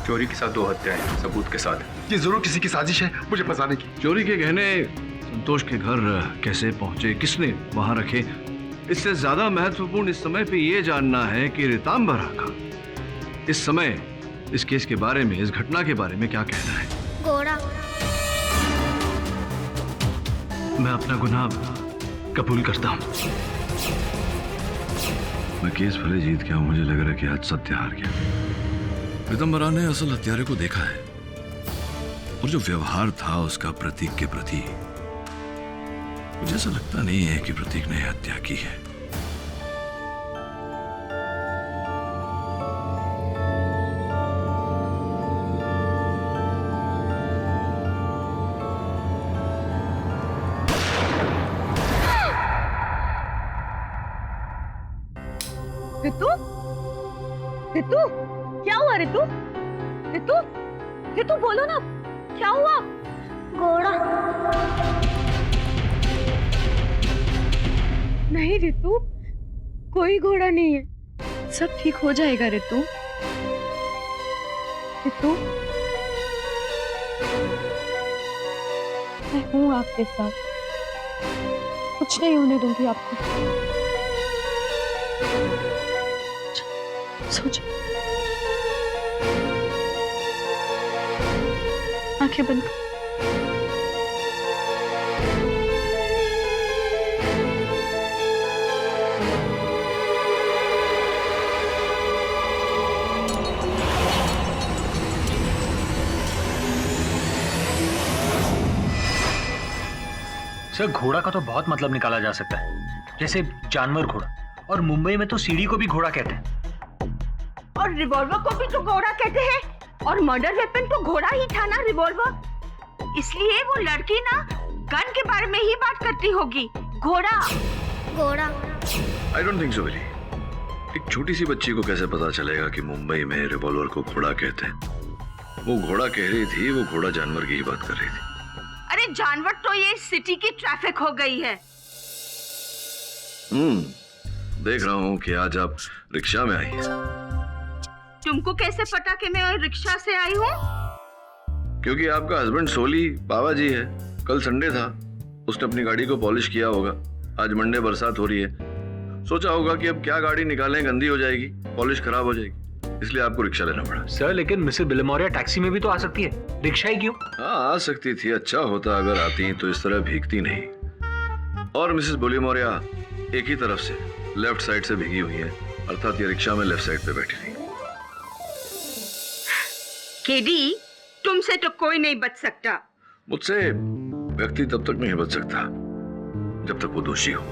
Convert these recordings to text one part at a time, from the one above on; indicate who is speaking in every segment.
Speaker 1: चोरी के साथ 2 हत्याएं सबूत के साथ।
Speaker 2: ये जरूर किसी की साजिश है मुझे फंसाने की।
Speaker 3: चोरी के गहने संतोष के घर कैसे पहुंचे, किसने वहां रखे, इससे ज्यादा महत्वपूर्ण इस समय पे ये जानना है कि ऋतांबरा का इस समय इस केस के बारे में, इस घटना के बारे में क्या कहना है।
Speaker 4: घोड़ा।
Speaker 3: मैं अपना गुनाह कबूल करता हूं। मैं केस भले जीत गया हूं, मुझे लग रहा है कि आज सत्य हार गया। ऋतंबरा ने असल हत्यारे को देखा है और जो व्यवहार था उसका प्रतीक के प्रति, मुझे ऐसा लगता नहीं है कि प्रतीक ने हत्या की है।
Speaker 5: ऋतु, ऋतु, क्या हुआ ऋतु? ऋतु, ऋतु बोलो ना, क्या हुआ?
Speaker 4: घोड़ा।
Speaker 5: नहीं ऋतु, कोई घोड़ा नहीं है, सब ठीक हो जाएगा ऋतु। ऋतु, मैं हूँ आपके साथ, कुछ नहीं होने दूंगी आपको। सो जाओ, आंखें बंद करो।
Speaker 1: सर, घोड़ा का तो बहुत मतलब निकाला जा सकता है, जैसे जानवर घोड़ा, और मुंबई में तो सीढ़ी को भी घोड़ा कहते हैं।
Speaker 5: और रिवॉल्वर को भी तो घोड़ा कहते हैं, और मर्डर वेपन तो घोड़ा ही था ना, रिवॉल्वर। इसलिए वो लड़की ना गन के बारे में ही बात करती होगी। घोड़ा।
Speaker 4: घोड़ा।
Speaker 3: I don't think so Willy. एक छोटी सी बच्ची को कैसे पता चलेगा कि मुंबई में रिवॉल्वर को घोड़ा कहते हैं। वो घोड़ा कह रही थी, वो घोड़ा जानवर की ही बात कर रही थी।
Speaker 5: अरे जानवर तो ये सिटी की ट्रैफिक हो गई है।
Speaker 3: देख रहा हूँ कि आज आप रिक्शा में आई हैं।
Speaker 5: तुमको कैसे पता कि मैं रिक्शा से आई हूँ?
Speaker 3: क्योंकि आपका हस्बैंड सोली बाबा जी है। कल संडे था, उसने अपनी गाड़ी को पॉलिश किया होगा। आज मंडे, बरसात हो रही है, सोचा होगा कि अब क्या गाड़ी निकालें, गंदी हो जाएगी, पॉलिश खराब हो जाएगी, इसलिए आपको रिक्शा लेना पड़ा।
Speaker 1: सर, लेकिन मिसेस बिलेमोरिया टैक्सी में भी तो आ सकती है, रिक्शा ही क्यों?
Speaker 3: हाँ, आ सकती थी। अच्छा होता अगर आती तो इस तरह भीगती नहीं। और मिसेस बिलेमोरिया एक ही तरफ से, लेफ्ट साइड से भीगी हुई है, अर्थात ये रिक्शा में लेफ्ट साइड पे बैठी थी।
Speaker 5: केडी, तुमसे तो कोई नहीं बच सकता।
Speaker 3: मुझसे व्यक्ति तब तक नहीं बच सकता जब तक वो दोषी हो।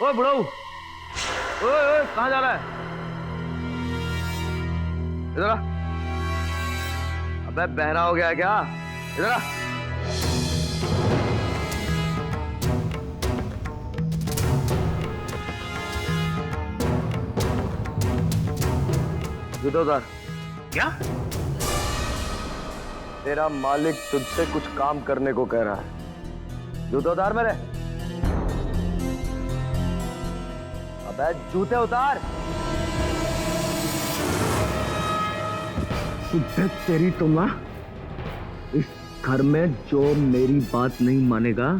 Speaker 6: ओए बुढ़ाऊ, ओए कहाँ जा रहा है? इधर आ। अबे बहरा हो गया है क्या? इधर आ। जूता उतार।
Speaker 1: क्या?
Speaker 6: तेरा मालिक तुझसे कुछ काम करने को कह रहा है। जूते उतार मेरे। अबे जूते उतार। तेरी तो मां, इस घर में जो मेरी बात नहीं मानेगा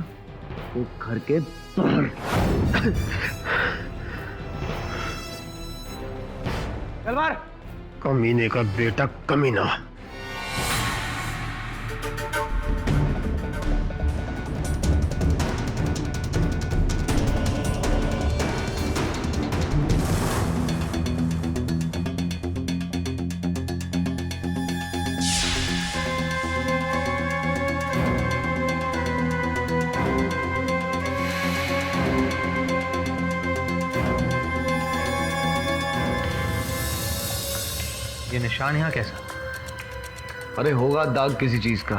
Speaker 6: वो घर के बाहर। चल मार।
Speaker 2: कमीने का बेटा कमीना।
Speaker 1: ये निशान यहाँ कैसा?
Speaker 6: अरे होगा दाग किसी चीज का।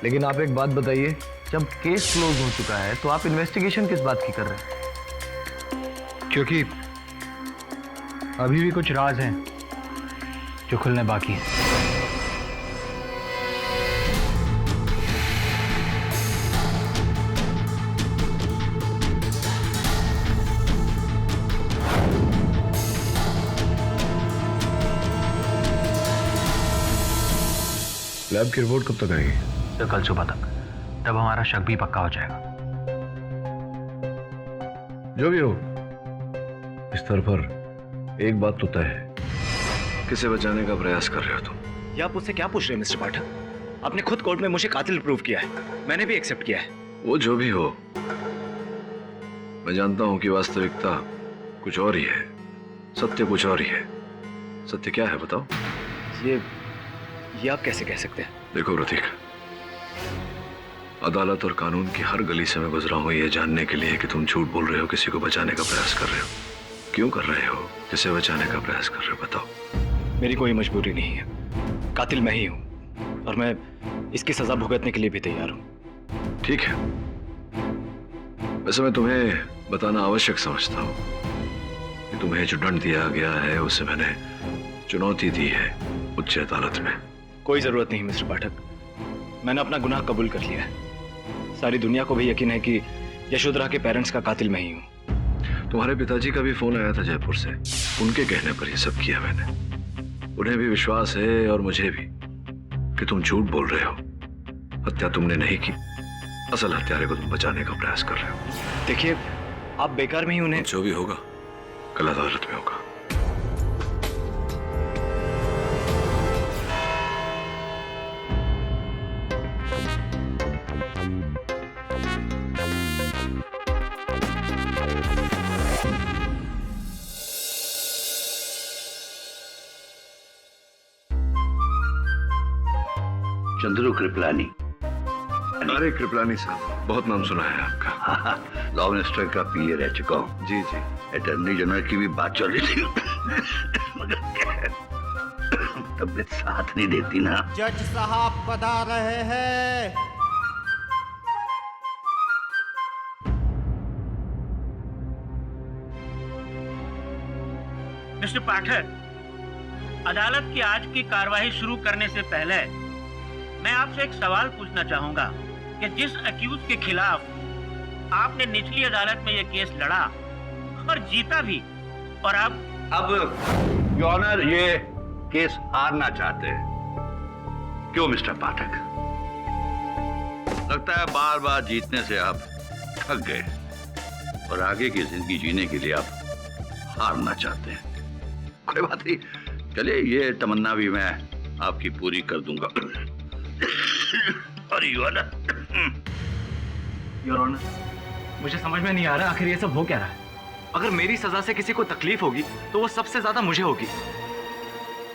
Speaker 6: लेकिन आप एक बात बताइए, जब केस क्लोज हो चुका है तो आप इन्वेस्टिगेशन किस बात की कर रहे हैं?
Speaker 1: क्योंकि अभी भी कुछ राज हैं जो खुलने बाकी हैं।
Speaker 3: लैब की रिपोर्ट कब तक आएगी?
Speaker 1: तो कल सुबह तक, तब हमारा शक भी पक्का हो जाएगा।
Speaker 3: जो भी हो, इस स्तर पर एक बात तो तय है, किसे बचाने का प्रयास कर रहे हो तुम?
Speaker 7: ये आप मुझसे क्या पूछ रहे हैं मिस्टर पाठक? आपने खुद कोर्ट में मुझे कातिल प्रूव किया है, मैंने भी एक्सेप्ट किया है।
Speaker 3: वो जो भी हो, मैं जानता हूं कि वास्तविकता कुछ और ही है, सत्य कुछ और ही है। सत्य क्या है बताओ?
Speaker 7: ये आप कैसे कह सकते हैं?
Speaker 3: देखो प्रतीक, अदालत और कानून की हर गली से मैं गुजरा हूं ये जानने के लिए कि तुम झूठ बोल रहे हो, किसी को बचाने का प्रयास कर रहे हो। क्यों कर रहे हो? किसे बचाने का प्रयास कर रहे हो बताओ?
Speaker 7: मेरी कोई मजबूरी नहीं है, कातिल मैं ही हूं और मैं इसकी सजा भुगतने के लिए भी तैयार हूं।
Speaker 3: ठीक है, वैसे मैं तुम्हें बताना आवश्यक समझता हूं कि तुम्हें जो दंड दिया गया है उसे मैंने चुनौती दी है उच्च अदालत में।
Speaker 7: कोई जरूरत नहीं मिस्टर पाठक, मैंने अपना गुनाह कबूल कर लिया है। सारी दुनिया को भी यकीन है कि यशोधरा के पेरेंट्स का कातिल मैं ही हूं।
Speaker 3: तुम्हारे पिताजी का भी फोन आया था जयपुर से, उनके कहने पर ये सब किया मैंने। उन्हें भी विश्वास है और मुझे भी कि तुम झूठ बोल रहे हो, हत्या तुमने नहीं की, असल हत्यारे को तुम बचाने का प्रयास कर रहे हो।
Speaker 7: देखिए, आप बेकार में ही उन्हें
Speaker 3: जो भी होगा कल अदालत में होगा।
Speaker 8: चंद्रू कृपलानी।
Speaker 3: अरे कृपलानी साहब, बहुत नाम सुना है आपका।
Speaker 8: लॉ मिनिस्टर का पीए रह चुका हूँ।
Speaker 3: जी जी।
Speaker 8: अटॉर्नी जनरल की भी बात चल रही थी मगर क्या, तबीयत साथ नहीं देती ना।
Speaker 9: जज साहब बता रहे हैं।
Speaker 10: मिस्टर पाठक, अदालत की आज की कार्रवाई शुरू करने से पहले मैं आपसे एक सवाल पूछना चाहूंगा कि जिस अक्यूज के खिलाफ आपने निचली अदालत में यह केस लड़ा और जीता भी, और अब
Speaker 8: योर ऑनर ये केस हारना चाहते हैं। क्यों मिस्टर पाठक? लगता है बार बार जीतने से आप थक गए और आगे की जिंदगी जीने के लिए आप हारना चाहते हैं। कोई बात नहीं, चलिए ये तमन्ना भी मैं आपकी पूरी कर दूंगा। और योर
Speaker 7: ऑनर, मुझे समझ में नहीं आ रहा आखिर ये सब हो क्या रहा है। अगर मेरी सजा से किसी को तकलीफ होगी तो वो सबसे ज्यादा मुझे होगी।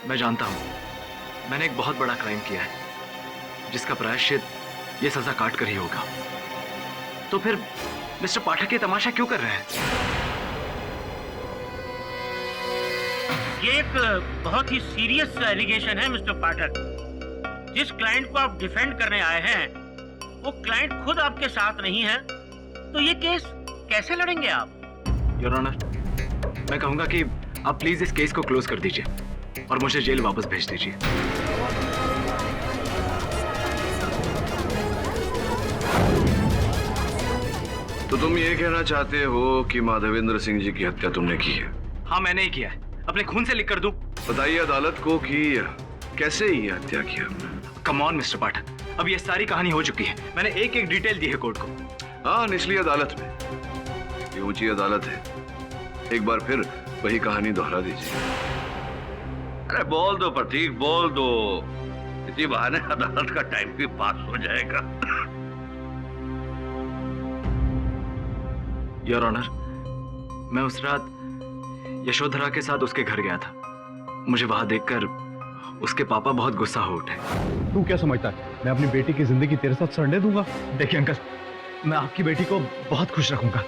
Speaker 7: मैं जानता हूं मैंने एक बहुत बड़ा क्राइम किया है जिसका प्रायश्चित ये सजा काट कर ही होगा। तो फिर मिस्टर पाठक ये तमाशा क्यों कर रहे हैं?
Speaker 10: ये एक बहुत ही सीरियस एलिगेशन है मिस्टर पाठक। जिस क्लाइंट को आप डिफेंड करने आए हैं वो क्लाइंट खुद आपके साथ नहीं है, तो ये केस कैसे लड़ेंगे आप?
Speaker 7: योर ऑनर, मैं कहूंगा कि आप प्लीज इस केस को क्लोज कर दीजिए और मुझे जेल वापस भेज दीजिए।
Speaker 3: तो तुम ये कहना चाहते हो कि माधवेंद्र सिंह जी की हत्या तुमने की है?
Speaker 7: हाँ, मैंने ही किया है। अपने खून से लिख कर दूं?
Speaker 3: बताइए अदालत को कि कैसे ये हत्या किया?
Speaker 7: कम ऑन मिस्टर पाठक, अब ये सारी कहानी हो चुकी है। मैंने एक एक डिटेल दी है कोर्ट को।
Speaker 3: हाँ, निचली अदालत में, ये ऊंची अदालत है। एक बार फिर वही कहानी दोहरा दीजिए।
Speaker 8: अरे बोल दो प्रतीक, बोल दो, इसी बहाने अदालत का टाइम भी पास हो जाएगा।
Speaker 7: योर ऑनर, मैं उस रात यशोधरा के साथ उसके घर गया था। मुझे वहां देखकर उसके पापा बहुत गुस्सा हो उठे।
Speaker 2: तू क्या समझता है मैं अपनी बेटी की जिंदगी तेरे साथ सड़ने दूंगा?
Speaker 7: देखिए अंकल, मैं आपकी बेटी को बहुत खुश रखूंगा।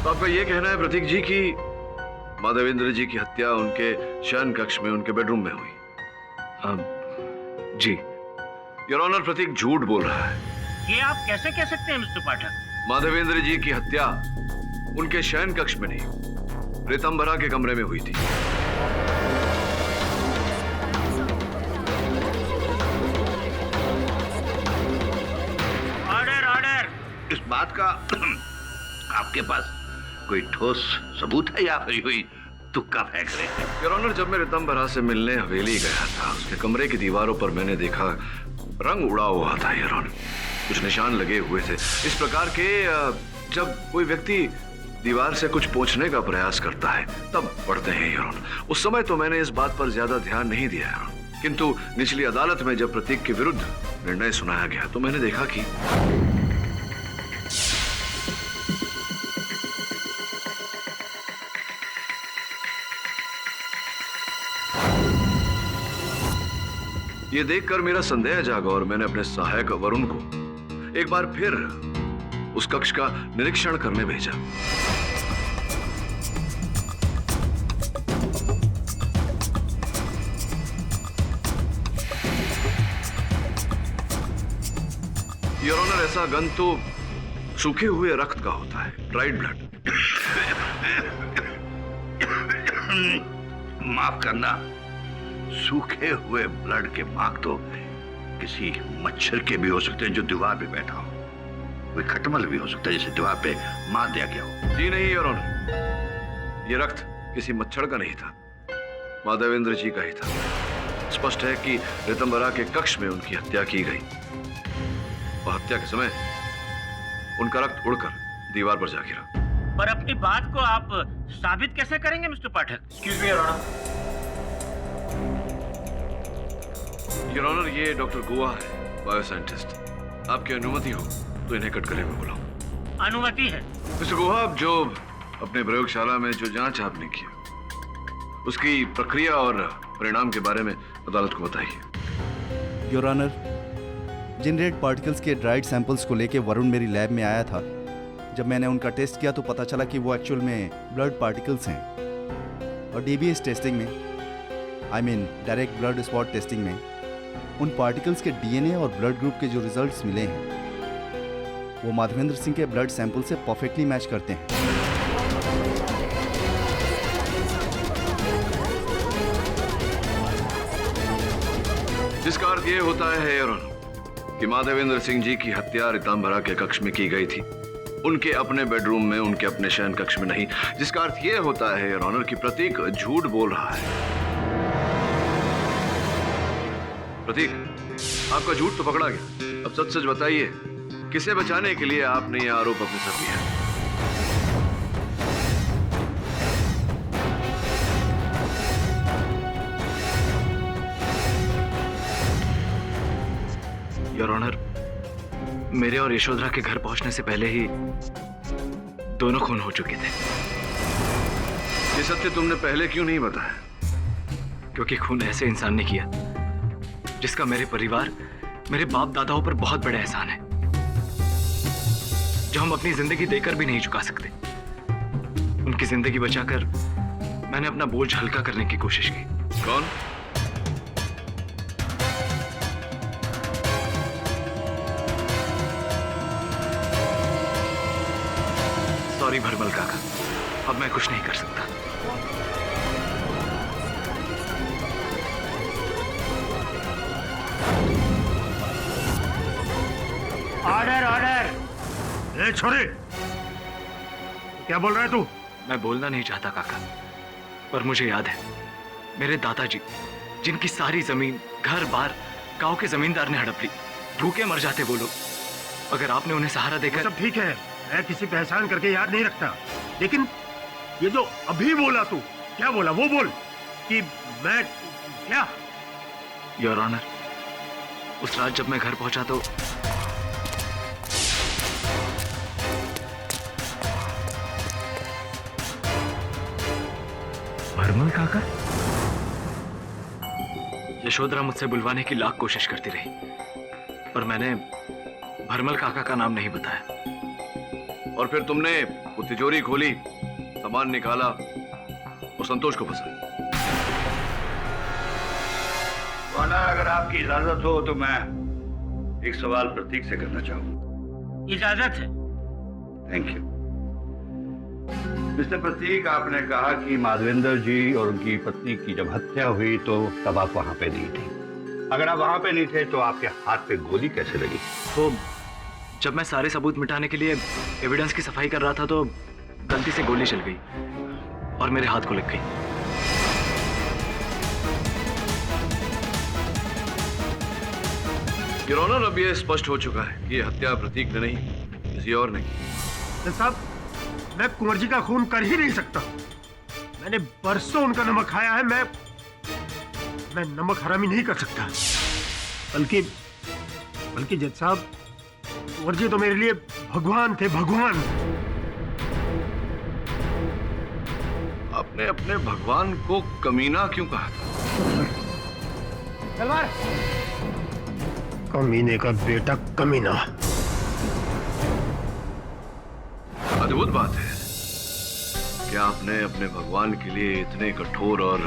Speaker 3: तो आपका ये कहना है प्रतीक जी कि माधवेंद्र जी की हत्या उनके शयन कक्ष में, उनके बेडरूम में हुई?
Speaker 7: जी।
Speaker 3: योर ऑनर, प्रतीक झूठ बोल रहा है।
Speaker 10: ये आप कैसे कह सकते हैं मिस्टर पाठक?
Speaker 3: माधवेंद्र जी की हत्या उनके शयन कक्ष में नहीं, प्रीतम्बरा के कमरे में हुई थी।
Speaker 10: Order order.
Speaker 8: इस बात का आपके पास कोई ठोस सबूत है या फिर हुई तुक्का फेंक रहे हैं?
Speaker 3: योर ऑनर, जब मैं रितंबरा से मिलने हवेली गया था, उसके कमरे की दीवारों पर मैंने देखा रंग उड़ा हुआ था। योर ऑनर, कुछ निशान लगे हुए थे इस प्रकार के जब कोई व्यक्ति दीवार से कुछ पोंछने का प्रयास करता है तब पड़ते हैं। योर ऑनर, उस समय तो मैंने इस बात पर ज्यादा ध्यान नहीं दिया, किंतु निचली अदालत में जब प्रतीक के विरुद्ध निर्णय सुनाया गया तो मैंने देखा कि ये देखकर मेरा संदेह जागा और मैंने अपने सहायक वरुण को एक बार फिर उस कक्ष का निरीक्षण करने भेजा। योर ऑनर, ऐसा गंध तो सूखे हुए रक्त का होता है, ड्राइड ब्लड।
Speaker 8: माफ करना, सूखे हुए ब्लड के मार्क तो किसी मच्छर के भी हो सकते हैं जो दीवार पे बैठा हो, कोई खटमल भी हो सकता है जिसे दीवार पे मार दिया गया हो।
Speaker 3: जी नहीं योर ऑनर, ये रक्त किसी मच्छर का नहीं था, माधवेंद्र जी का ही था। स्पष्ट है कि रितंबरा के कक्ष में उनकी हत्या की गई और हत्या के समय उनका रक्त उड़कर दीवार पर जा गिरा।
Speaker 10: पर अपनी बात को आप साबित कैसे करेंगे mister Pathak?
Speaker 1: Excuse me your honour.
Speaker 3: Your honour, ये डॉक्टर गोवा है, बायोसाइंटिस्ट। आपकी अनुमति हो तो इन्हें कटघरे में बुलाऊं।
Speaker 10: अनुमति है।
Speaker 3: मिस्टर गोवा, जो अपने प्रयोगशाला में जो जांच आपने की उसकी प्रक्रिया और परिणाम के बारे में अदालत को बताइए।
Speaker 9: योर ऑनर, जिन रेड पार्टिकल्स के ड्राइड सैंपल्स को लेके वरुण मेरी लैब में आया था, जब मैंने उनका टेस्ट किया तो पता चला कि वो एक्चुअल में ब्लड पार्टिकल्स हैं। और डीबीएस टेस्टिंग में, I mean direct blood spot testing में, उन पार्टिकल्स के डीएनए और ब्लड ग्रुप के जो रिजल्ट्स मिले हैं वो माधवेंद्र सिंह के ब्लड सैंपल से परफेक्टली मैच करते हैं।
Speaker 3: जिसका अर्थ ये होता है योर ऑनर कि माधवेंद्र सिंह जी की हत्या रितंबरा के कक्ष में की गई थी, उनके अपने बेडरूम में, उनके अपने शयन कक्ष में नहीं। जिसका अर्थ ये होता है योर ऑनर कि प्रतीक झूठ बोल रहा है। प्रतीक, आपका झूठ तो पकड़ा गया, अब सच सच बताइए, किसे बचाने के लिए आपने यह आरोप अपने सर लिया?
Speaker 7: योर ऑनर, मेरे और यशोधरा के घर पहुंचने से पहले ही दोनों खून हो चुके थे।
Speaker 3: ये सत्य तुमने पहले क्यों नहीं बताया?
Speaker 7: क्योंकि खून ऐसे इंसान ने किया जिसका मेरे परिवार, मेरे बाप दादाओं पर बहुत बड़ा एहसान है, जो हम अपनी जिंदगी देकर भी नहीं चुका सकते। उनकी जिंदगी बचाकर मैंने अपना बोझ हल्का करने की कोशिश की।
Speaker 3: कौन?
Speaker 7: सॉरी भरमल काका, अब मैं कुछ नहीं कर सकता।
Speaker 10: Order order.
Speaker 2: ए छोरे, क्या बोल रहा है तू?
Speaker 7: मैं बोलना नहीं चाहता काका, पर मुझे याद है मेरे दादाजी, जिनकी सारी जमीन, घर बार गांव के जमींदार ने हड़प ली, भूखे मर जाते वो लोग। अगर आपने उन्हें सहारा देकर।
Speaker 2: सब ठीक है, मैं किसी पे एहसान करके याद नहीं रखता, लेकिन ये जो अभी बोला तू, क्या बोला वो बोल कि मैं क्या?
Speaker 7: योर ऑनर, उस रात जब मैं घर पहुंचा तो
Speaker 1: भरमल काका?
Speaker 7: यशोधरा मुझसे बुलवाने की लाख कोशिश करती रही, पर मैंने भरमल काका का नाम नहीं बताया।
Speaker 3: और फिर तुमने वो तिजोरी खोली, सामान निकाला और संतोष को फंसाया।
Speaker 8: अगर आपकी इजाजत हो तो मैं एक सवाल प्रतीक से करना चाहूंगा।
Speaker 10: इजाजत है।
Speaker 8: Thank you. मिस्टर प्रतीक, आपने कहा कि माधवेंद्र जी और उनकी पत्नी की जब हत्या हुई तो तब आप वहां पे नहीं थे। अगर आप वहां पे नहीं थे तो आपके हाथ पे गोली कैसे लगी?
Speaker 7: वो जब मैं सारे सबूत मिटाने के लिए एविडेंस की सफाई कर रहा था तो गलती से गोली चल गई और मेरे हाथ को लग गई।
Speaker 3: योर ऑनर, अब यह स्पष्ट हो चुका है कि यह हत्या प्रतीक ने नहीं, किसी और ने की।
Speaker 2: जज साहब, मैं कुंवर जी का खून कर ही नहीं सकता। मैंने बरसों उनका नमक खाया है। मैं नमक हरामी नहीं कर सकता। बल्कि जज साहब, कुंवर जी तो मेरे लिए भगवान थे, भगवान।
Speaker 3: आपने अपने भगवान को कमीना क्यों कहा था?
Speaker 2: तलवार। कमीने का बेटा कमीना।
Speaker 3: अद्भुत बात है कि आपने अपने भगवान के लिए इतने कठोर और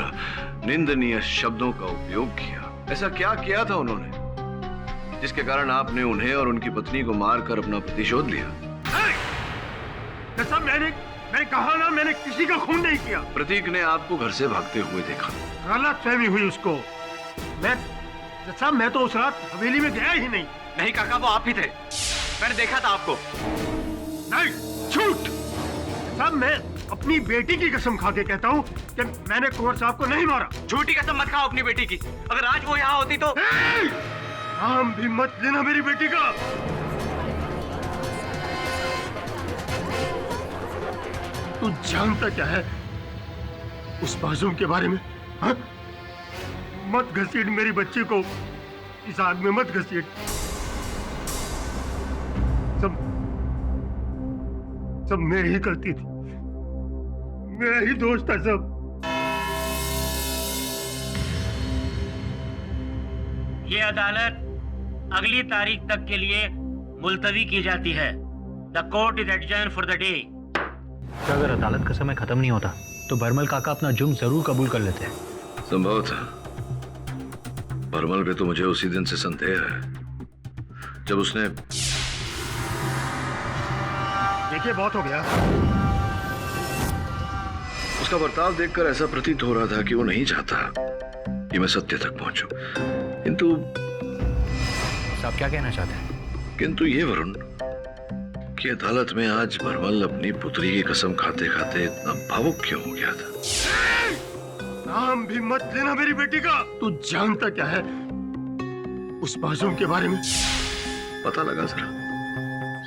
Speaker 3: निंदनीय शब्दों का उपयोग किया। ऐसा क्या किया था उन्होंने जिसके कारण आपने उन्हें और उनकी पत्नी को मारकर अपना प्रतिशोध लिया?
Speaker 2: साहब, मैंने कहा ना, मैंने किसी का खून नहीं किया।
Speaker 3: प्रतीक ने आपको घर से भागते हुए देखा।
Speaker 2: गलतफहमी हुई उसको। मैं तो उस रात हवेली में गया ही नहीं।
Speaker 7: नहीं काका, वो आप ही थे। मैंने देखा था आपको।
Speaker 2: नहीं, झूठ। साहब, मैं अपनी बेटी की कसम खा के कहता हूँ कि मैंने कुंवर साहब को नहीं मारा।
Speaker 7: झूठी कसम मत खाओ अपनी बेटी की। अगर आज वो यहाँ होती तो।
Speaker 2: नाम भी मत लेना मेरी बेटी का। तू जानता क्या है उस मासूम के बारे में? हा? मत घसीट मेरी बच्ची को इस आग में, मत घसीट। सब मेरी ही गलती थी, मेरा ही दोष था सब।
Speaker 10: ये अदालत अगली तारीख तक के लिए मुलतवी की जाती है। The court is adjourn for the day.
Speaker 1: अगर अदालत का समय खत्म नहीं होता तो भरमल काका अपना जुर्म जरूर कबूल कर लेते हैं।
Speaker 3: संभव था। भरमल पे तो मुझे उसी दिन से संदेह है जब उसने।
Speaker 2: देखिए, बहुत हो गया।
Speaker 3: उसका बर्ताव देखकर ऐसा प्रतीत हो रहा था कि वो नहीं चाहता कि मैं सत्य तक पहुंचूं। किंतु
Speaker 1: आप क्या कहना चाहते हैं?
Speaker 3: किंतु ये वरुण कि अदालत में आज भरमल अपनी पुत्री की कसम खाते खाते इतना भावुक क्यों हो गया था?
Speaker 2: नाम भी मत लेना मेरी बेटी का। तू जानता क्या है उस मासूम के बारे में?
Speaker 3: पता लगा जरा।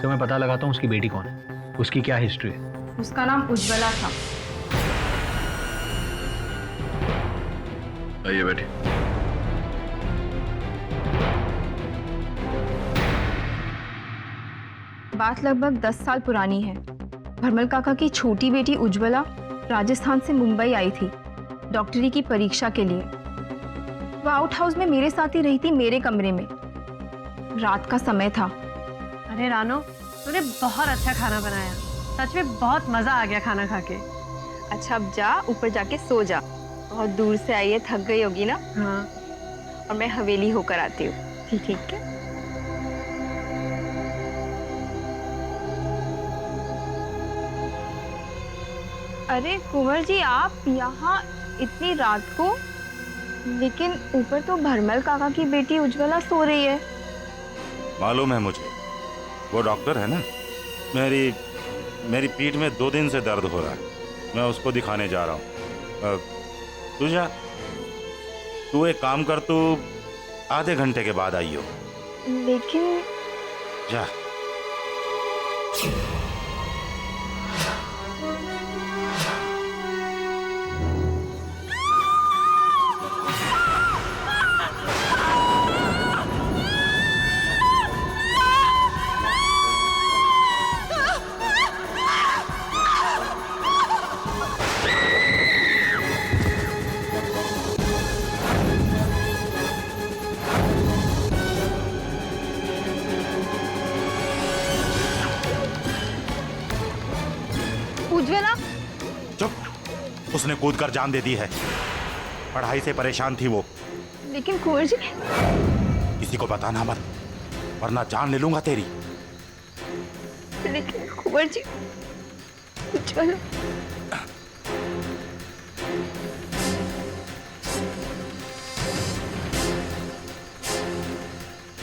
Speaker 1: तो मैं पता लगाता हूँ उसकी बेटी कौन है, उसकी क्या हिस्ट्री है।
Speaker 5: उसका नाम उज्ज्वला था।
Speaker 3: आइए बैठिए।
Speaker 5: बात लगभग 10 साल पुरानी है। भरमल काका की छोटी बेटी उज्ज्वला राजस्थान से मुंबई आई थी डॉक्टरी की परीक्षा के लिए। वो आउट हाउस में मेरे साथ ही रही थी, मेरे कमरे में। रात का समय था।
Speaker 11: अरे रानो, तूने बहुत अच्छा खाना बनाया। सच में बहुत मजा आ गया खाना खा के।
Speaker 5: अच्छा, अब जा ऊपर जाके सो जा। बहुत दूर से आई है, थक गई होगी ना।
Speaker 11: हाँ।
Speaker 5: और मैं हवेली होकर आती हूँ। ठीक है। अरे कुंवर जी, आप यहाँ इतनी रात को? लेकिन ऊपर तो भरमल काका की बेटी उज्ज्वला सो रही है।
Speaker 12: मालूम है मुझे, वो डॉक्टर है ना। मेरी पीठ में 2 दिन से दर्द हो रहा है। मैं उसको दिखाने जा रहा हूँ। तू जा, तू एक काम कर, तू आधे घंटे के बाद आइयो।
Speaker 5: लेकिन
Speaker 12: जा।
Speaker 5: उज्ज्वला?
Speaker 12: चुप, उसने कूद कर जान दे दी है। पढ़ाई से परेशान थी वो।
Speaker 5: लेकिन कुंवर जी।
Speaker 12: किसी को बताना मत, वरना जान ले लूंगा तेरी।
Speaker 5: लेकिन कुंवर जी, उज्ज्वला।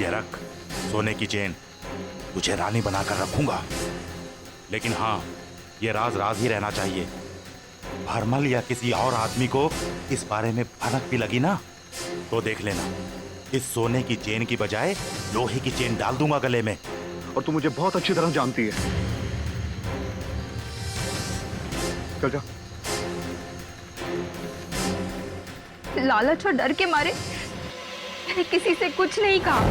Speaker 12: ये रख सोने की चेन, तुझे रानी बनाकर रखूंगा। लेकिन हाँ, ये राज राज ही रहना चाहिए। भरमल या किसी और आदमी को इस बारे में भनक भी लगी ना तो देख लेना, इस सोने की चेन की बजाय लोहे की चेन डाल दूंगा गले में।
Speaker 13: और तू मुझे बहुत अच्छी तरह जानती है। चल जा।
Speaker 5: लालच और डर के मारे मैंने किसी से कुछ नहीं कहा।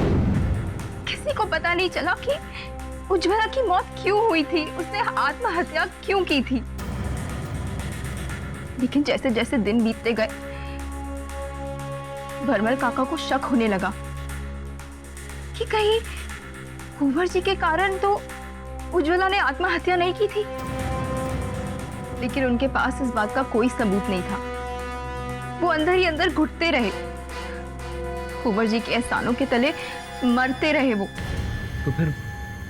Speaker 5: किसी को पता नहीं चला कि उज्ज्वला की मौत क्यों हुई थी, उसने आत्महत्या क्यों की थी। लेकिन जैसे जैसे दिन बीतते गए भरमल काका को शक होने लगा कि कहीं कुंवर जी के कारण तो उज्ज्वला ने आत्महत्या नहीं की थी। लेकिन उनके पास इस बात का कोई सबूत नहीं था। वो अंदर ही अंदर घुटते रहे, कुंवर जी के एहसानों के तले मरते रहे वो।
Speaker 1: तो फिर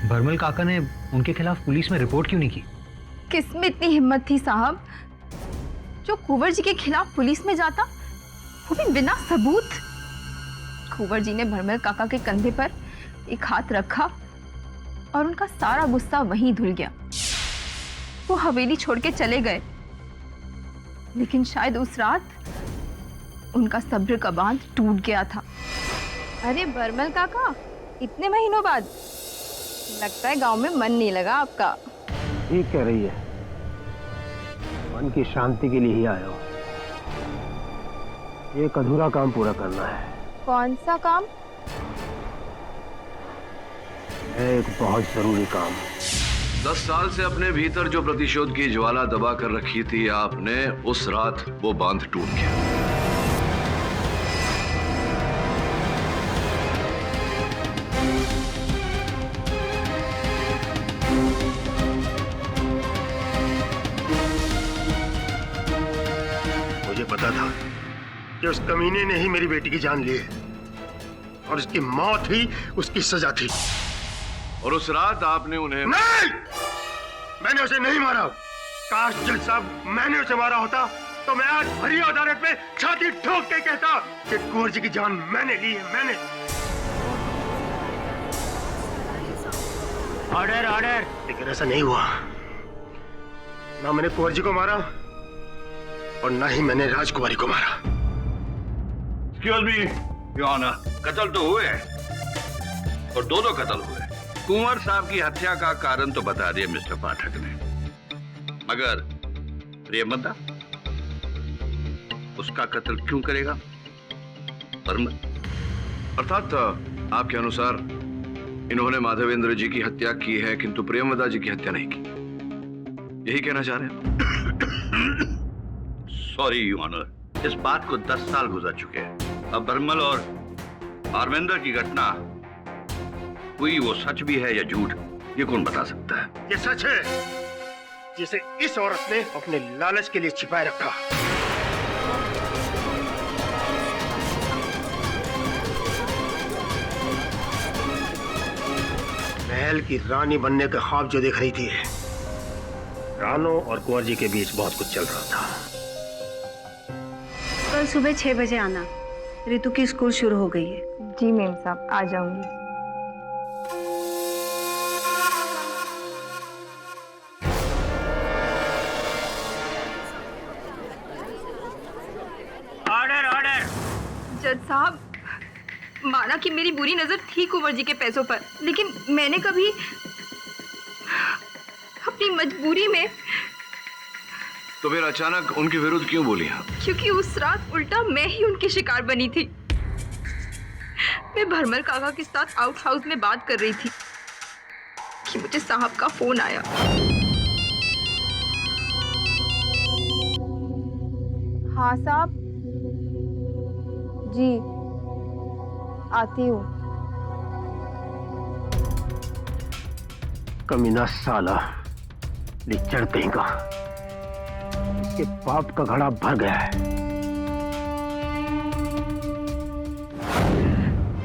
Speaker 1: भरमल काका ने उनके खिलाफ पुलिस में रिपोर्ट क्यों नहीं की?
Speaker 5: किसमें इतनी हिम्मत थी साहब जो कुंवर जी के खिलाफ पुलिस में जाता, वो भी बिना सबूत। कुंवर जी ने भरमल काका के कंधे पर एक हाथ रखा और उनका सारा गुस्सा वहीं धुल गया। वो हवेली छोड़ के चले गए। लेकिन शायद उस रात उनका सब्र का बांध टूट गया था। अरे भरमल काका, इतने महीनों बाद लगता है गांव में मन नहीं लगा आपका।
Speaker 2: ठीक कह रही है, मन की शांति के लिए ही आया हूं। एक अधूरा काम पूरा करना है।
Speaker 5: कौन सा काम?
Speaker 2: एक बहुत जरूरी काम।
Speaker 8: 10 साल से अपने भीतर जो प्रतिशोध की ज्वाला दबा कर रखी थी आपने, उस रात वो बांध टूट गया।
Speaker 2: मुझे पता था कि उस कमीने ने ही मेरी बेटी की जान ली है और उसकी मौत ही उसकी सजा थी।
Speaker 8: और उस रात आपने उन्हें...
Speaker 2: नहीं! मैंने उसे नहीं मारा। काश जज साहब मैंने उसे मारा होता तो मैं आज भरी अदालत में छाती ठोक के कहता कि कुंवर जी की जान मैंने ली है, मैंने।
Speaker 10: Order order.
Speaker 2: लेकिन ऐसा नहीं हुआ। ना मैंने कुंवर जी को मारा और ना ही मैंने राजकुमारी को मारा।
Speaker 8: एक्सक्यूज मी योर ऑनर, कत्ल तो हुए और दो कत्ल हुए। कुंवर साहब की हत्या का कारण तो बता दिया मिस्टर पाठक ने, मगर प्रियमदा उसका कत्ल क्यों करेगा भरमल? अर्थात आपके अनुसार इन्होंने माधवेंद्र जी की हत्या की है किंतु प्रियमदा जी की हत्या नहीं की, यही कहना चाह रहे हैं? सॉरी योर ऑनर, इस बात को 10 साल गुजर चुके हैं। अब भरमल और आरविंदर की घटना हुई, वो सच भी है या झूठ, ये कौन बता सकता है?
Speaker 2: ये सच है जिसे इस औरत ने अपने लालच के लिए छिपाए रखा। महल की रानी बनने का ख्वाब जो देख रही थी, रानो और कुंवर जी के बीच बहुत कुछ चल रहा था।
Speaker 11: कल सुबह 6 बजे आना, रितु की स्कूल शुरू हो गई है।
Speaker 5: जी मेम साहब, आ जाऊंगी।
Speaker 10: Order order.
Speaker 5: जज साहब, माना कि मेरी बुरी नजर थी कुंवर जी के पैसों पर, लेकिन मैंने कभी अपनी मजबूरी में...
Speaker 8: तो फिर अचानक उनके विरुद्ध क्यों बोली आप?
Speaker 5: क्योंकि उस रात उल्टा मैं ही उनकी शिकार बनी थी। मैं भरमल काका के साथ आउट हाउस में बात कर रही थी कि मुझे साहब का फोन आया। हाँ साहब जी, आती हूँ।
Speaker 2: कमीना साला, लिच्चड़ कहीं का, इसके पाप का घड़ा भर गया है।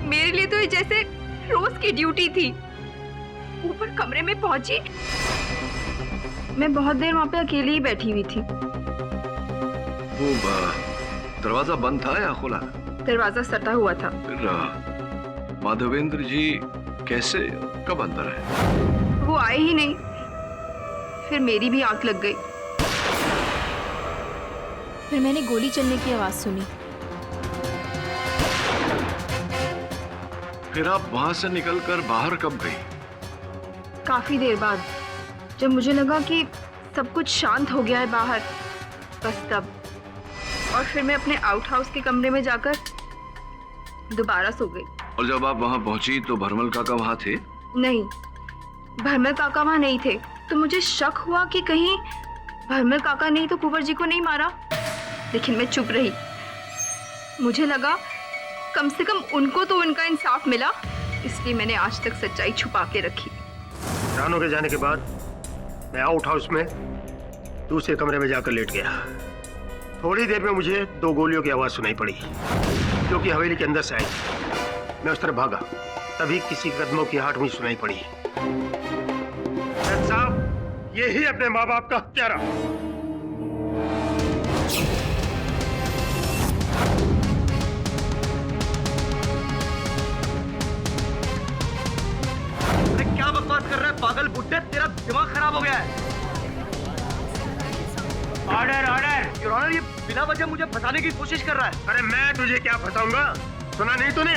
Speaker 5: मेरे लिए तो ये जैसे रोज की ड्यूटी थी। ऊपर कमरे में पहुंची, मैं बहुत देर वहां पे अकेली ही बैठी हुई थी।
Speaker 8: वो दरवाजा बंद था या खुला?
Speaker 5: दरवाजा सटा हुआ था।
Speaker 8: फिर माधवेंद्र जी कैसे, कब अंदर है?
Speaker 5: वो आए ही नहीं, फिर मेरी भी आंख लग गई।
Speaker 14: फिर मैंने गोली चलने की आवाज सुनी।
Speaker 3: फिर आप वहां से निकलकर बाहर कब गई?
Speaker 5: काफी देर बाद, जब मुझे लगा कि सब कुछ शांत हो गया है बाहर, बस तब। और फिर मैं अपने आउट हाउस के कमरे में जाकर दोबारा सो गई।
Speaker 3: और जब आप वहां पहुंची तो भरमल काका वहां थे?
Speaker 5: नहीं, भरमल काका वहां नहीं थे। तो मुझे शक हुआ कि कहीं भरमल काका नहीं तो कुंवर जी को नहीं मारा, लेकिन मैं चुप रही। मुझे लगा कम से कम उनको तो उनका इंसाफ मिला, इसलिए मैंने आज तक सच्चाई छुपा के रखी।
Speaker 2: रानू के जाने के बाद मैं आउट हाउस में दूसरे कमरे में जाकर लेट गया। थोड़ी देर में मुझे 2 गोलियों की आवाज सुनाई पड़ी जो कि हवेली के अंदर से आई। मैं उस तरफ भागा, तभी किसी कदमों की आहट मुझे सुनाई पड़ी। साहब, यही अपने माँ बाप का हत्यारा।
Speaker 7: अरे क्या बकवास कर रहा है पागल बुड्ढे, तेरा दिमाग खराब हो गया है।
Speaker 10: Order order.
Speaker 7: योर ऑनर, ये बिना वजह मुझे फंसाने की कोशिश कर रहा है।
Speaker 2: अरे मैं तुझे क्या फंसाऊंगा? सुना नहीं तूने?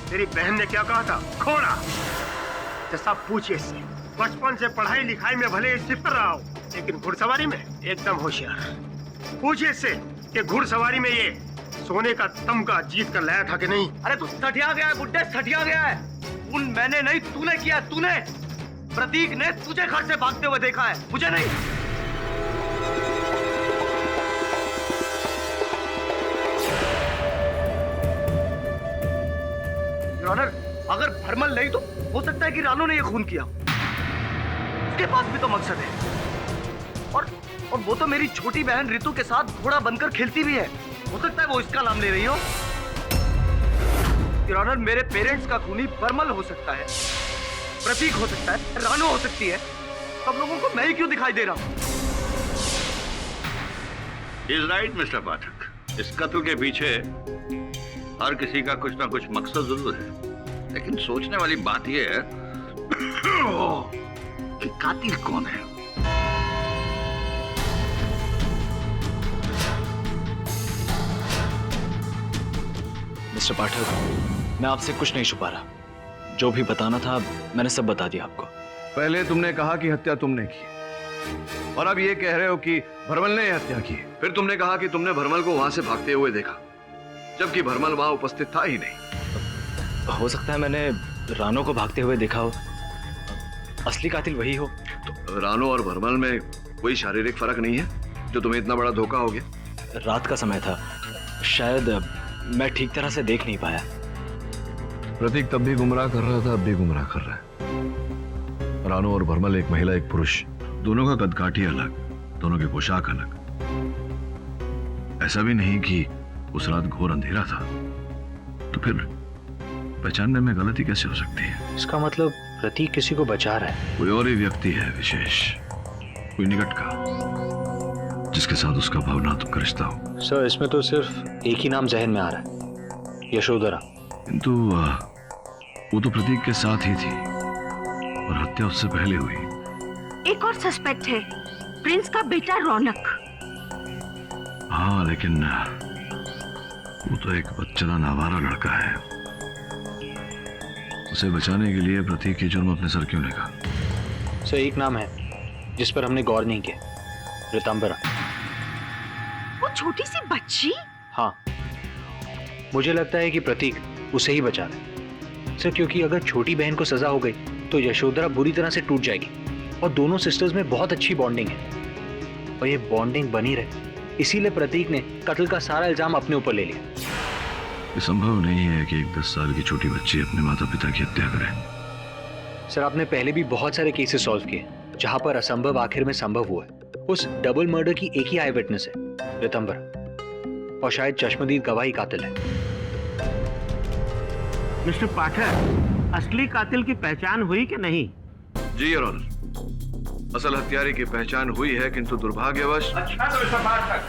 Speaker 2: तेरी बहन ने क्या कहा था? घोड़ा। जैसा पूछिए इससे, बचपन से पढ़ाई लिखाई में भले सिफर रहा हो, लेकिन घुड़सवारी में एकदम होशियार। पूछिए इससे कि घुड़सवारी में ये सोने का तमगा जीत कर लाया था कि नहीं।
Speaker 7: अरे तू सठिया गया है बुड्ढे, सठिया गया है। मैंने नहीं, तूने किया, तूने। प्रतीक ने तुझे घर से भागते हुए देखा है, मुझे नहीं। योर ऑनर, अगर भरमल नहीं तो हो सकता है कि रानू ने ये खून किया। उसके पास भी तो मकसद है। और वो तो मेरी छोटी बहन रितु के साथ घोड़ा बनकर खेलती भी है। हो सकता है वो इसका नाम ले रही हो। योर ऑनर, मेरे पेरेंट्स का खूनी भरमल हो सकता है, प्रतीक हो सकता है, रानू हो सकती है। सब लोगों को मैं ही क्यों दिखाई दे रहा हूं?
Speaker 8: इज राइट मिस्टर पाठक। इस कत्ल के पीछे हर किसी का कुछ ना कुछ मकसद जरूर है, लेकिन सोचने वाली बात यह है कि कातिल कौन है।
Speaker 7: मिस्टर पाठक, मैं आपसे कुछ नहीं छुपा रहा। जो भी बताना था मैंने सब बता दिया आपको।
Speaker 3: पहले तुमने कहा कि हत्या तुमने की, और अब ये कह रहे हो कि भरमल ने हत्या की। फिर तुमने कहा कि तुमने भरमल को वहां से भागते हुए देखा, जबकि भरमल वहां उपस्थित था ही नहीं।
Speaker 7: हो सकता है मैंने रानू को भागते हुए देखा हो, असली कातिल वही हो।
Speaker 3: तो रानू और भरमल में कोई शारीरिक फर्क नहीं है जो तुम्हें इतना बड़ा धोखा हो गया?
Speaker 7: रात का समय था, शायद मैं ठीक तरह से देख नहीं पाया।
Speaker 3: प्रतीक तब भी गुमराह कर रहा था, अब भी गुमराह कर रहा है। रानू और भरमल, एक महिला एक पुरुष, दोनों का कदकाठी अलग, दोनों की पोशाक अलग। ऐसा भी नहीं कि उस रात घोर अंधेरा था, तो फिर पहचानने में गलती कैसे हो सकती है?
Speaker 1: इसका मतलब प्रतीक किसी को बचा रहा है।
Speaker 3: कोई और ही व्यक्ति है विशेष, कोई निकट का, जिसके साथ उसका भावनात्मक रिश्ता हो।
Speaker 1: सर, इसमें तो सिर्फ एक ही नाम जहन में आ रहा है, यशोधरा।
Speaker 3: किंतु वो तो प्रतीक के साथ ही थी और हत्या उससे पहले हुई।
Speaker 4: एक और सस्पेक्ट है, प्रिंस का बेटा रौनक।
Speaker 3: हाँ, लेकिन वो तो एक बच्चेदार आवारा लड़का है। उसे बचाने के लिए प्रतीक की जुर्म अपने सर क्यों लेगा?
Speaker 1: सर, एक नाम है जिस पर हमने गौर नहीं किया, ऋतंबरा।
Speaker 4: वो छोटी सी बच्ची?
Speaker 1: हाँ, मुझे लगता है कि प्रतीक उसे ही बचा रहा है सर, क्योंकि अगर छोटी बहन को सजा हो गई तो यशोधरा बुरी तरह से टूट जाएगी, और दोनों सिस्टर्स में बहुत अच्छी बॉन्डिंग है, और ये बॉन्डिंग बनी रहे, इसीलिए प्रतीक ने कत्ल का सारा इल्जाम अपने ऊपर ले लिया।
Speaker 3: ये संभव नहीं है कि एक 10 साल की छोटी बच्ची अपने माता पिता की हत्या करे।
Speaker 1: सर, आपने पहले भी बहुत सारे केसेस सॉल्व किए जहां पर असंभव आखिर में संभव हुआ है। उस डबल मर्डर की एक ही आई विटनेस है, ऋतंबरा, और शायद चश्मदीद गवाही कातिल है।
Speaker 10: मिस्टर पाठक, असली कातिल की पहचान हुई कि नहीं?
Speaker 3: जी योर ऑनर, असल हत्यारे की पहचान हुई है, किंतु दुर्भाग्यवश।
Speaker 8: अच्छा, तो मिस्टर पाठक,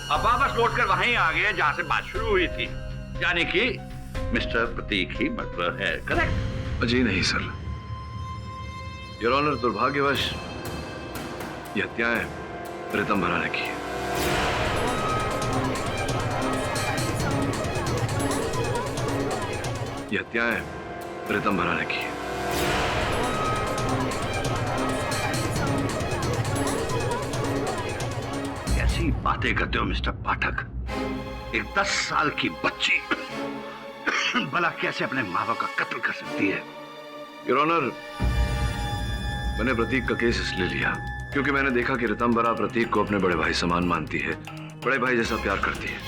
Speaker 8: अब वापस लौटकर वहीं आ गए जहां से बात शुरू हुई थी, यानी कि मिस्टर प्रतीक ही मर्डर है, करेक्ट?
Speaker 3: जी नहीं सर, योर ऑनर, दुर्भाग्यवश ये हत्याएं रितंभरा ने की है। ये हत्याएं रितंभरा ने की है।
Speaker 8: कैसी बातें करते हो मिस्टर पाठक? एक 10 साल की बच्ची भला कैसे अपने माँ बाप का कत्ल कर सकती है?
Speaker 3: योर ऑनर, मैंने प्रतीक का केस इसलिए लिया क्योंकि मैंने देखा कि रितंभरा प्रतीक को अपने बड़े भाई समान मानती है, बड़े भाई जैसा प्यार करती है।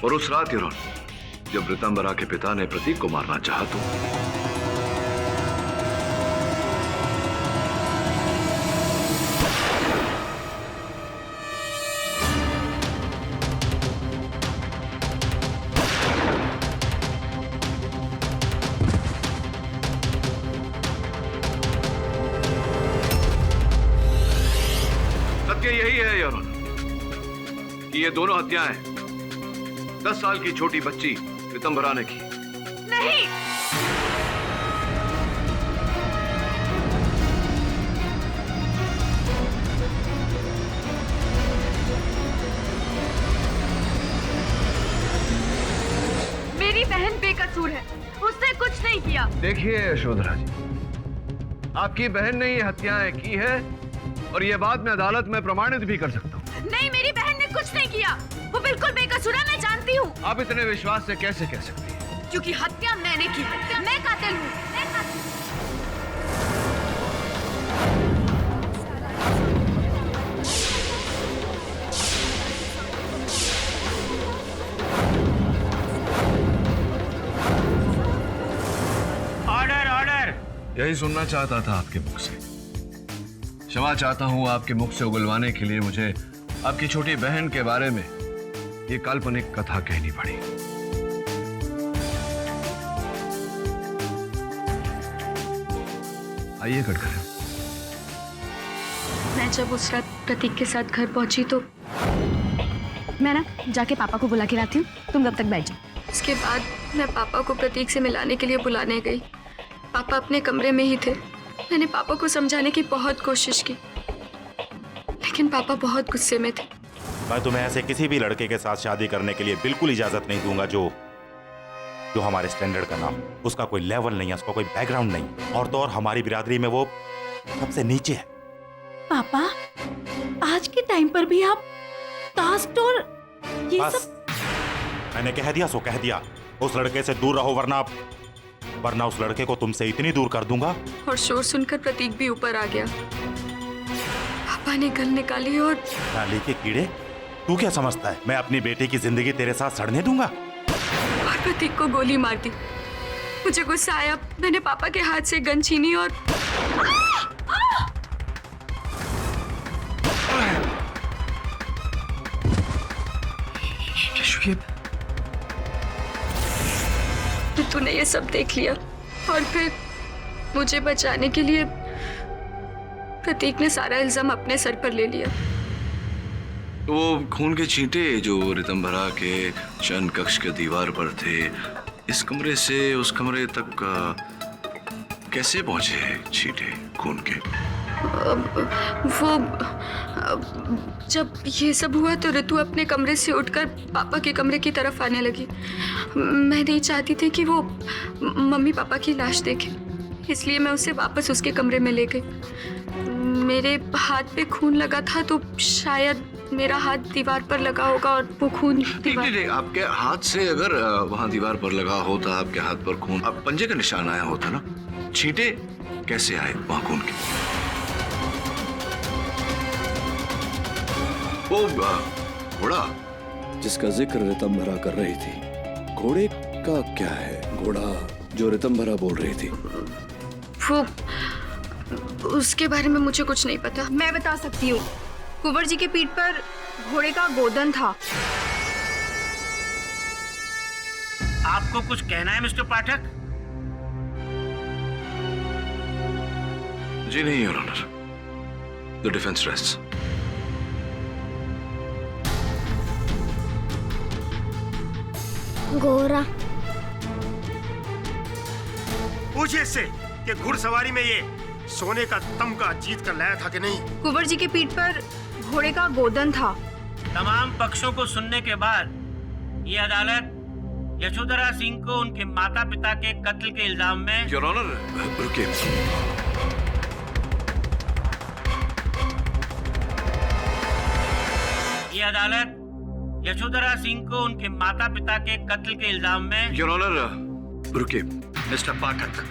Speaker 3: और उस रात योर ऑनर, जब रितंभरा के पिता ने प्रतीक को मारना चाहा तो सत्य यही है योर ऑनर कि ये दोनों हत्याएं 10 साल की छोटी बच्ची रितंभरा ने की।
Speaker 4: नहीं, मेरी बहन बेकसूर है, उसने कुछ नहीं किया।
Speaker 3: देखिए यशोधरा जी, आपकी बहन ने ये हत्याएं की है और ये बात मैं अदालत में प्रमाणित भी कर सकता हूँ।
Speaker 4: नहीं, मेरी बहन ने कुछ नहीं किया, वो बिल्कुल बेकसूर है, मैं जानती हूँ।
Speaker 3: आप इतने विश्वास से कैसे कह सकती हैं?
Speaker 4: क्योंकि हत्या मैंने की है, मैं कातिल हूँ।
Speaker 10: Order order.
Speaker 3: यही सुनना चाहता था आपके मुख से। क्षमा चाहता हूँ आपके मुख से उगलवाने के लिए मुझे आपकी छोटी बहन के बारे में ये काल्पनिक कथा कहनी पड़ी। आइए कटघरे।
Speaker 15: मैं जब उस रात प्रतीक के साथ घर पहुंची तो मैं ना जाके पापा को बुला के लाती हूँ, तुम तब तक बैठ जाओ। उसके बाद मैं पापा को प्रतीक से मिलाने के लिए बुलाने गई। पापा अपने कमरे में ही थे। मैंने पापा को समझाने की बहुत कोशिश की, लेकिन पापा बहुत गुस्से में थे।
Speaker 12: मैं तुम्हें ऐसे किसी भी लड़के के साथ शादी करने के लिए बिल्कुल इजाजत नहीं दूंगा जो हमारे स्टैंडर्ड का नाम, उसका कोई लेवल नहीं है, उसका कोई बैकग्राउंड नहीं, और तो और हमारी बिरादरी में वो सबसे नीचे है।
Speaker 14: पापा, आज के टाइम पर भी आप कास्ट और ये
Speaker 12: बस,
Speaker 14: सब।
Speaker 12: मैंने कह दिया सो कह दिया। उस लड़के से दूर रहो, वरना उस लड़के को तुमसे इतनी दूर कर दूंगा।
Speaker 15: और शोर सुनकर प्रतीक भी ऊपर आ गया। पापा ने गन निकाली और
Speaker 12: नाली के कीड़े, तू क्या समझता है मैं अपनी बेटी की जिंदगी तेरे साथ सड़ने दूंगा?
Speaker 15: और प्रतीक को गोली मार दी। मुझे गुस्सा आया, मैंने पापा के हाथ से गन छीनी और तूने ये सब देख लिया और फिर मुझे बचाने के लिए प्रतीक ने सारा इल्जाम अपने सर पर ले लिया।
Speaker 3: वो खून के छींटे जो रितंभरा के शयन कक्ष के दीवार पर थे, इस कमरे से उस कमरे तक कैसे पहुंचे छींटे खून के?
Speaker 15: वो जब ये सब हुआ तो ऋतु अपने कमरे से उठकर पापा के कमरे की तरफ आने लगी। मैं नहीं चाहती थी कि वो मम्मी पापा की लाश देखे, इसलिए मैं उसे वापस उसके कमरे में ले गई। मेरे हाथ पे खून लगा था तो शायद मेरा हाथ दीवार पर लगा होगा और वो खून दीवार।
Speaker 3: नहीं, आपके हाथ से अगर वहां दीवार पर लगा होता, आपके हाथ पर खून, अब पंजे का निशान आया होता ना, छींटे कैसे आए वहां खून के? वो घोड़ा
Speaker 16: जिसका जिक्र रितंभरा कर रही थी, घोड़े का क्या है? घोड़ा जो रितंभरा बोल रही थी,
Speaker 15: वो उसके बारे में मुझे कुछ नहीं पता।
Speaker 5: मैं बता सकती हूँ। कुंवर जी के पीठ पर घोड़े का गोदन था।
Speaker 10: आपको कुछ कहना है मिस्टर पाठक?
Speaker 3: जी नहीं your honour, the defence rests.
Speaker 17: गोरा
Speaker 2: पूछे इससे कि घुड़सवारी में ये सोने का तमगा जीत कर लाया था कि नहीं?
Speaker 5: कुंवर जी की पीठ पर घोड़े का गोदन था।
Speaker 10: तमाम पक्षों को सुनने के बाद ये अदालत यशोधरा सिंह को उनके माता पिता के कत्ल के इल्जाम में
Speaker 3: योर ऑनर, रुकिए।
Speaker 10: ये अदालत यशोधरा सिंह को उनके माता पिता के कत्ल के इल्जाम में
Speaker 3: योर ऑनर, रुकिए।
Speaker 8: मिस्टर पाठक,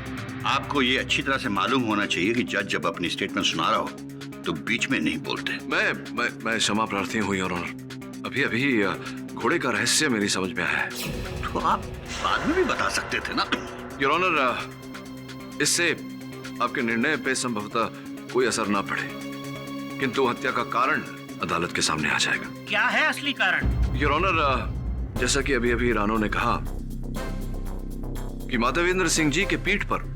Speaker 8: आपको ये अच्छी तरह से मालूम होना चाहिए कि जज जब अपनी स्टेटमेंट सुना रहा हो तो बीच में नहीं बोलते।
Speaker 3: मैं क्षमा प्रार्थी हूँ योर ऑनर। अभी घोड़े का रहस्य मेरी समझ में आया है।
Speaker 8: तो आप बाद में भी बता सकते थे ना।
Speaker 3: योर ऑनर, इससे आपके निर्णय पे संभवतः कोई असर ना पड़े, किंतु हत्या का कारण अदालत के सामने आ जाएगा।
Speaker 10: क्या है असली कारण?
Speaker 3: योर ऑनर, जैसा कि अभी रानो ने कहा कि माधवेंद्र सिंह जी के पीठ पर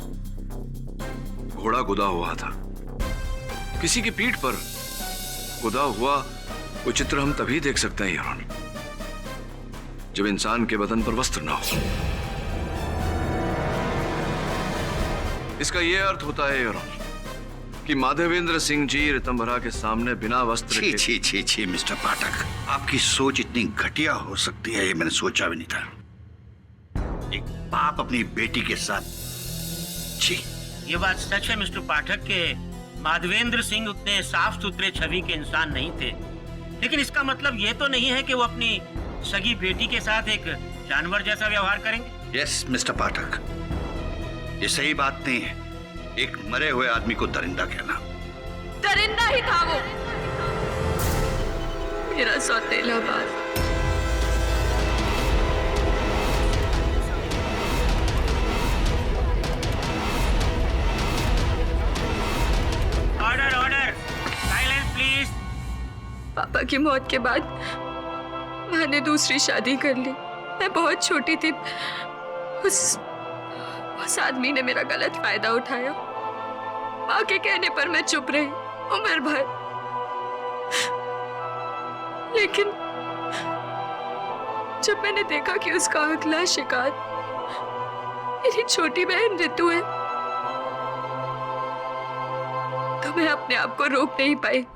Speaker 3: घोड़ा गुदा हुआ था। किसी की पीठ पर गुदा हुआ वो चित्र हम तभी देख सकते हैं योर ऑनर, जब इंसान के बदन पर वस्त्र ना हो। इसका यह अर्थ होता है योर ऑनर कि माधवेंद्र सिंह जी ऋतंभरा के सामने बिना वस्त्र के।
Speaker 8: छी मिस्टर पाठक, आपकी सोच इतनी घटिया हो सकती है ये मैंने सोचा भी नहीं था। एक बाप अपनी बेटी के साथ। छी।
Speaker 10: ये बात सच है मिस्टर पाठक के माधवेंद्र सिंह उतने साफ सुथरे छवि के इंसान नहीं थे, लेकिन इसका मतलब ये तो नहीं है कि वो अपनी सगी बेटी के साथ एक जानवर जैसा व्यवहार करेंगे।
Speaker 8: यस मिस्टर पाठक, ये सही बात नहीं है एक मरे हुए आदमी को दरिंदा कहना।
Speaker 15: दरिंदा ही था वो, मेरा सौतेला बाप।
Speaker 10: Order, silence please.
Speaker 15: पापा की मौत के बाद माँ ने दूसरी शादी कर ली। मैं बहुत छोटी थी। उस आदमी ने मेरा गलत फायदा उठाया। माँ के कहने पर मैं चुप रही उम्र भर, लेकिन जब मैंने देखा कि उसका अगला शिकार मेरी छोटी बहन रितु है, तो मैं अपने आप को रोक नहीं पाई।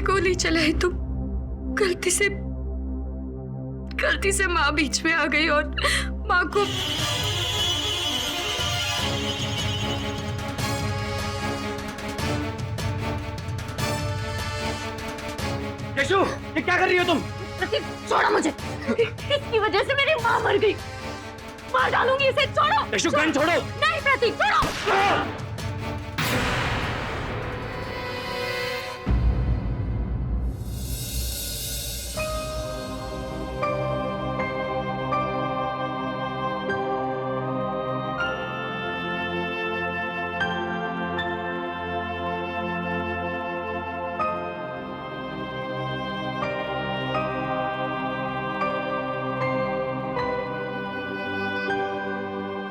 Speaker 15: गोली चलाई तो गलती से माँ बीच में आ गई और माँ को
Speaker 10: यशु, ये क्या कर रही हो तुम?
Speaker 4: प्रतीक, छोड़ो मुझे। इसकी वजह से मेरी माँ मर गई। मार डालूंगी इसे, छोड़ो।
Speaker 10: यशु, गन छोड़ो।
Speaker 4: नहीं प्रतीक, छोड़ो।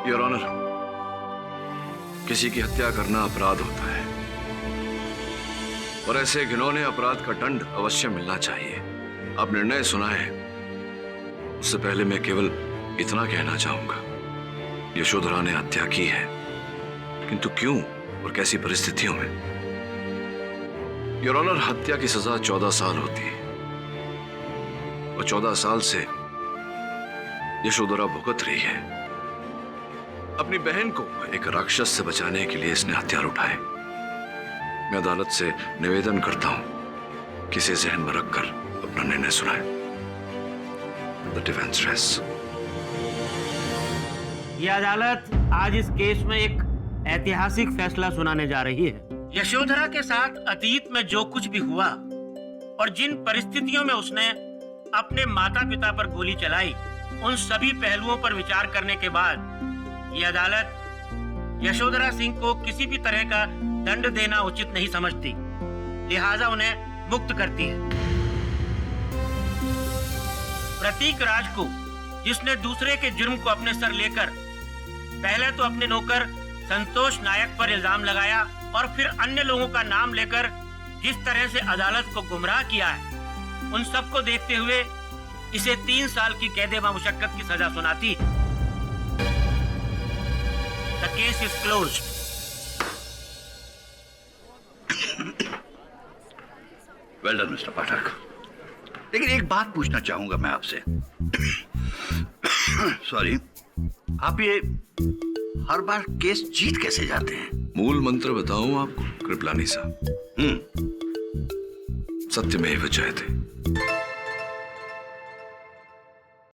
Speaker 3: योर ऑनर, किसी की हत्या करना अपराध होता है और ऐसे घिनौने अपराध का दंड अवश्य मिलना चाहिए। अब निर्णय सुनाए उससे पहले मैं केवल इतना कहना चाहूंगा, यशोधरा ने हत्या की है, किंतु क्यों और कैसी परिस्थितियों में? योर ऑनर, हत्या की सजा 14 साल होती है और 14 साल से यशोधरा भुगत रही है। अपनी बहन को एक राक्षस से बचाने के लिए इसने हथियार उठाए। मैं अदालत से निवेदन करता हूं किसी जहन में रखकर अपना निर्णय सुनाए। The defence rests.
Speaker 10: ये अदालत आज इस केस में एक ऐतिहासिक फैसला सुनाने जा रही है। यशोधरा के साथ अतीत में जो कुछ भी हुआ और जिन परिस्थितियों में उसने अपने माता पिता पर गोली चलाई, उन सभी पहलुओं पर विचार करने के बाद ये अदालत यशोधरा सिंह को किसी भी तरह का दंड देना उचित नहीं समझती, लिहाजा उन्हें मुक्त करती है। प्रतीक राज को, जिसने दूसरे के जुर्म को अपने सर लेकर पहले तो अपने नौकर संतोष नायक पर इल्जाम लगाया और फिर अन्य लोगों का नाम लेकर जिस तरह से अदालत को गुमराह किया है, उन सबको देखते हुए इसे 3 साल की कैद मुशक्कत की सजा सुनाती। The case is closed.
Speaker 8: Well done mister Pathak. लेकिन एक बात पूछना चाहूंगा मैं आपसे। सॉरी, आप ये हर बार केस जीत कैसे जाते हैं?
Speaker 3: मूल मंत्र बताऊं आपको कृपलानी साहब? सत्यमेव जयते।